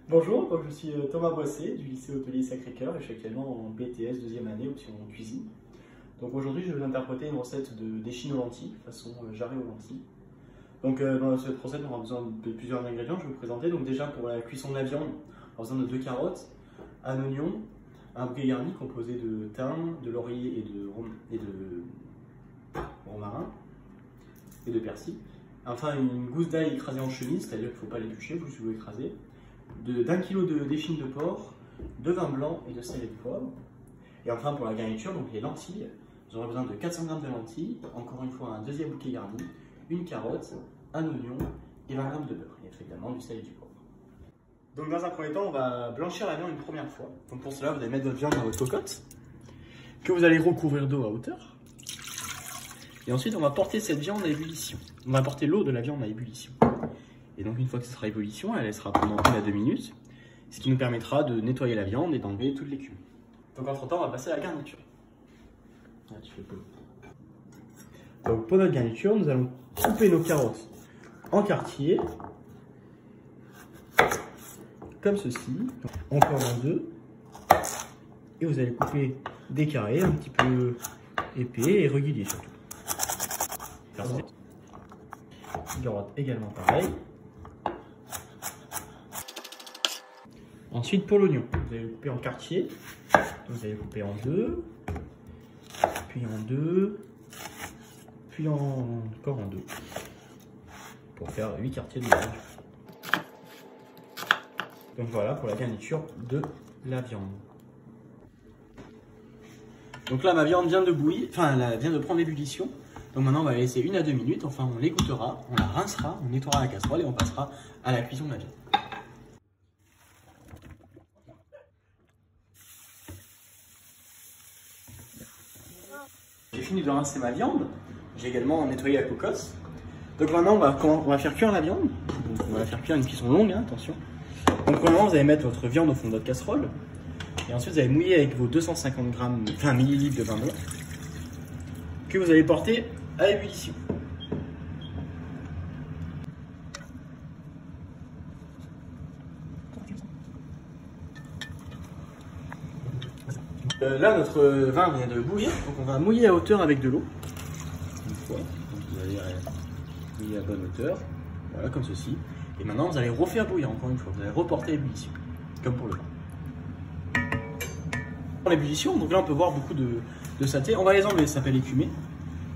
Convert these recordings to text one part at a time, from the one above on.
Bonjour, donc je suis Thomas Boissé du lycée hôtelier Sacré-Cœur et je suis actuellement en BTS deuxième année option cuisine. Donc aujourd'hui je vais vous interpréter une recette d'échine aux lentilles, façon jarret aux lentilles. Donc dans cette recette on aura besoin de plusieurs ingrédients, je vais vous présenter. Donc déjà pour la cuisson de la viande, on aura besoin de 2 carottes, un oignon, un bouquet garni composé de thym, de laurier et de romarin et de persil. Enfin une gousse d'ail écrasée en chenille, c'est-à-dire qu'il ne faut pas l'éplucher, juste vous écraser. D'1 kg d'échine de porc, de vin blanc et de sel et de poivre. Et enfin pour la garniture, donc les lentilles, vous aurez besoin de 400 g de lentilles, encore une fois un deuxième bouquet garni, une carotte, un oignon et 20 g de beurre, et évidemment du sel et du poivre. Donc dans un premier temps, on va blanchir la viande une première fois. Donc pour cela, vous allez mettre votre viande dans votre cocotte, que vous allez recouvrir d'eau à hauteur. Et ensuite, on va porter cette viande à ébullition. On va porter l'eau de la viande à ébullition. Et donc une fois que ce sera ébullition, elle laissera pendant 1 à 2 minutes, ce qui nous permettra de nettoyer la viande et d'enlever toute l'écume. Donc entre temps, on va passer à la garniture. Donc pour notre garniture, nous allons couper nos carottes en quartiers, comme ceci, encore en deux. Et vous allez couper des carrés un petit peu épais et réguliers surtout. Carottes également pareil. Ensuite, pour l'oignon, vous allez le couper en quartiers. Vous allez le couper en deux, puis en deux, puis encore en deux, pour faire 8 quartiers de viande. Donc voilà pour la garniture de la viande. Donc là, ma viande vient de bouillir, enfin, elle vient de prendre l'ébullition. Donc maintenant, on va la laisser 1 à 2 minutes. Enfin, on l'égouttera, on la rincera, on nettoiera la casserole et on passera à la cuisson de la viande. J'ai fini de rincer ma viande, j'ai également nettoyé la cocotte. Donc maintenant on va faire cuire la viande. Donc, on va la faire cuire une cuisson longue, hein, attention. Donc premièrement vous allez mettre votre viande au fond de votre casserole. Et ensuite vous allez mouiller avec vos 250 millilitres de vin blanc que vous allez porter à ébullition. Là, notre vin vient de bouillir, donc on va mouiller à hauteur avec de l'eau. Une fois, donc vous allez mouiller à bonne hauteur, voilà, comme ceci. Et maintenant, vous allez refaire bouillir encore une fois, vous allez reporter l'ébullition, comme pour le vin. Pour l'ébullition, donc là, on peut voir beaucoup de saleté. On va les enlever, ça s'appelle écumer.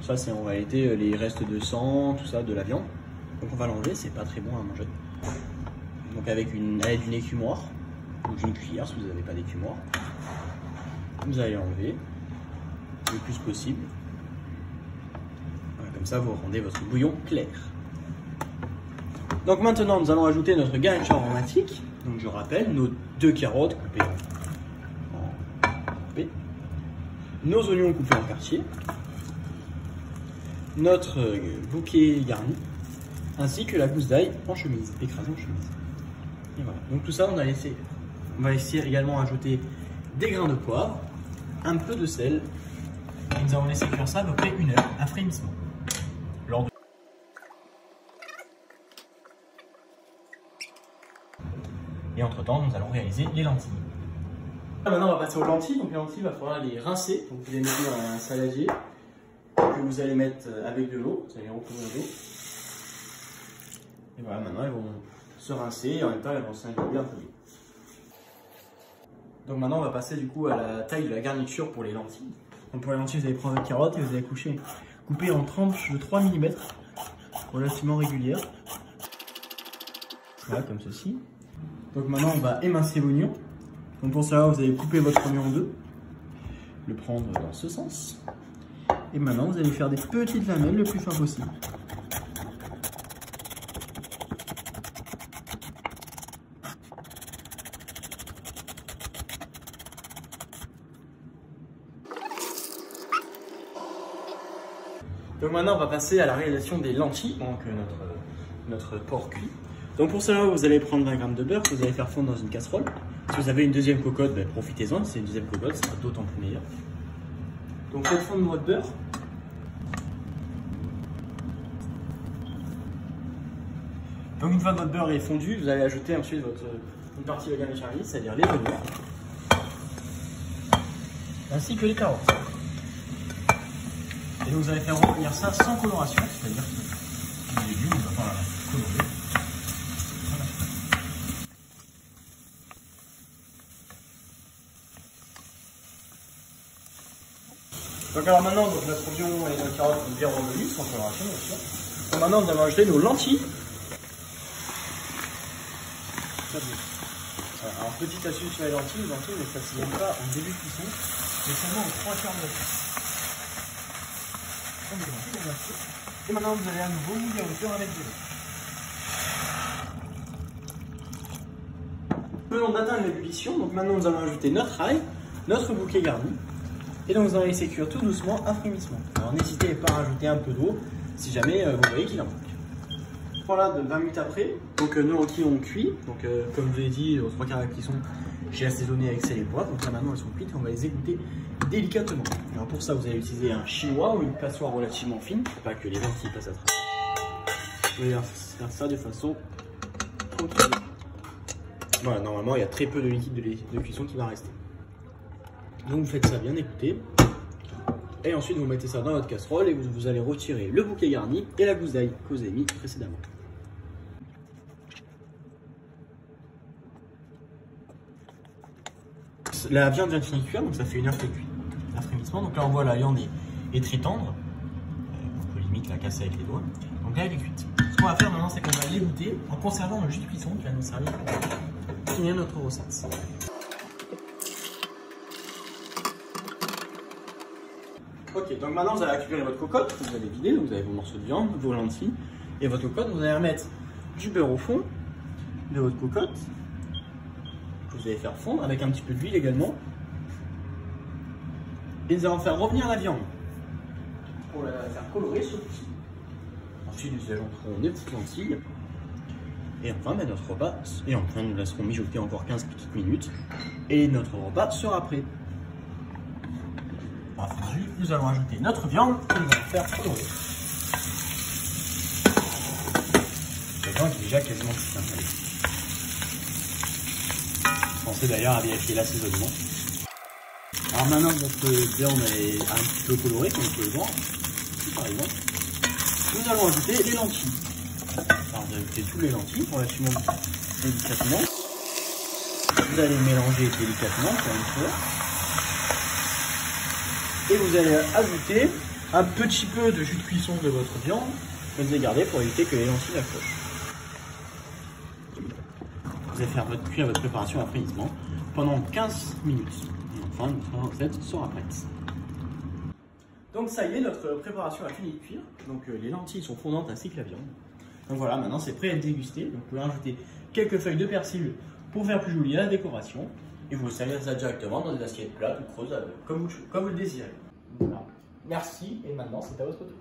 Ça, c'est en réalité les restes de sang, tout ça, de la viande. Donc on va l'enlever, c'est pas très bon à manger. Donc avec une aide d'une écumoire, ou d'une cuillère si vous n'avez pas d'écumoire. Vous allez enlever le plus possible. Voilà, comme ça, vous rendez votre bouillon clair. Donc maintenant, nous allons ajouter notre garniture aromatique. Donc je rappelle, nos 2 carottes coupées en nos oignons coupés en quartiers, notre bouquet garni, ainsi que la gousse d'ail en chemise, écrasée en chemise. Et voilà. Donc tout ça, on va essayer également ajouter des grains de poivre, un peu de sel, et nous allons laisser cuire ça à peu près 1 heure à frémissement. Et entre temps, nous allons réaliser les lentilles. Maintenant, on va passer aux lentilles. Donc les lentilles, il va falloir les rincer. Donc vous allez mettre dans un saladier que vous allez mettre avec de l'eau. Vous allez les recouvrir d'eau. Et voilà, maintenant elles vont se rincer et en même temps elles vont s'ingrédier un peu. Donc maintenant on va passer du coup à la taille de la garniture pour les lentilles. Donc pour les lentilles, vous allez prendre votre carotte et vous allez couper en tranches de 3 mm relativement régulières. Voilà, comme ceci. Donc maintenant on va émincer l'oignon. Donc pour cela vous allez couper votre oignon en deux, le prendre dans ce sens. Et maintenant vous allez faire des petites lamelles le plus fin possible. Donc maintenant on va passer à la réalisation des lentilles, donc notre porc cuit. Donc pour cela vous allez prendre 20 g de beurre que vous allez faire fondre dans une casserole. Si vous avez une deuxième cocotte, ben, profitez-en, si c'est une deuxième cocotte, ça sera d'autant plus meilleur. Donc faites fondre votre beurre. Donc une fois que votre beurre est fondu, vous allez ajouter ensuite une partie de la gamme charlie, c'est-à-dire les oignons, ainsi que les carottes. Et donc vous allez faire revenir ça sans coloration, c'est-à-dire que le légume ne va pas colorer. Voilà. Donc alors maintenant, notre oignon et nos carottes sont bien revenus, sans coloration bien sûr. Donc maintenant, nous allons ajouter nos lentilles. Alors petite astuce sur les lentilles ne s'assimilent pas en début de cuisson, mais seulement aux 3 quarts de la cuisson. Et maintenant vous allez à nouveau mouiller au beurre avec de l'eau. Venons d'atteindre l'ébullition, donc maintenant nous allons ajouter notre ail, notre bouquet garni, et donc vous allez laisser cuire tout doucement à frémissement. Alors n'hésitez pas à rajouter un peu d'eau si jamais vous voyez qu'il en manque. Voilà, de 20 minutes après, donc nos lentilles ont cuit, donc comme je vous l'ai dit, aux 3 quarts de la cuisson, j'ai assaisonné avec sel et poivre, donc là maintenant elles sont cuites et on va les égoutter délicatement. Alors pour ça vous allez utiliser un chinois ou une passoire relativement fine, pour pas que les lentilles passent à travers. Vous allez faire ça de façon tranquille. Voilà, normalement il y a très peu de liquide de cuisson qui va rester. Donc vous faites ça bien égoutter. Et ensuite vous mettez ça dans votre casserole et vous allez retirer le bouquet garni et la gousse d'ail que vous avez mis précédemment. La viande vient de finir de cuire, donc ça fait 1 heure qu'elle cuit à frémissement. Donc là on voit la viande est très tendre, on peut limite la casser avec les doigts. Donc là elle est cuite. Ce qu'on va faire maintenant, c'est qu'on va l'égoutter en conservant le jus de cuisson qui va nous servir pour finir notre recette. Ok, donc maintenant vous allez récupérer votre cocotte, vous allez vider, donc vous avez vos morceaux de viande, vos lentilles et votre cocotte. Vous allez remettre du beurre au fond de votre cocotte, que vous allez faire fondre avec un petit peu d'huile également. Et nous allons faire revenir la viande pour la faire colorer ce coup-ci. Ensuite nous ajouterons des petites lentilles. Et enfin, notre repas, et enfin nous laisserons mijoter encore 15 petites minutes et notre repas sera prêt. Nous allons ajouter notre viande et nous allons faire colorer. La viande est déjà quasiment toute installée. Pensez d'ailleurs à vérifier l'assaisonnement. Alors maintenant que notre viande est un petit peu colorée, comme vous pouvez le voir, par exemple, nous allons ajouter les lentilles. Alors vous ajoutez toutes les lentilles relativement délicatement. Vous allez mélanger délicatement pour une fois. Et vous allez ajouter un petit peu de jus de cuisson de votre viande que vous allez garder pour éviter que les lentilles accrochent. Vous allez faire cuire votre préparation à frémissement pendant 15 minutes. Et enfin, notre recette sera prête. Donc ça y est, notre préparation a fini de cuire. Donc les lentilles sont fondantes ainsi que la viande. Donc voilà, maintenant c'est prêt à être dégusté. Donc vous pouvez rajouter quelques feuilles de persil pour faire plus jolie la décoration. Et vous servir ça directement dans des assiettes plates ou creuses, comme vous le désirez. Voilà. Merci, et maintenant c'est à votre tour.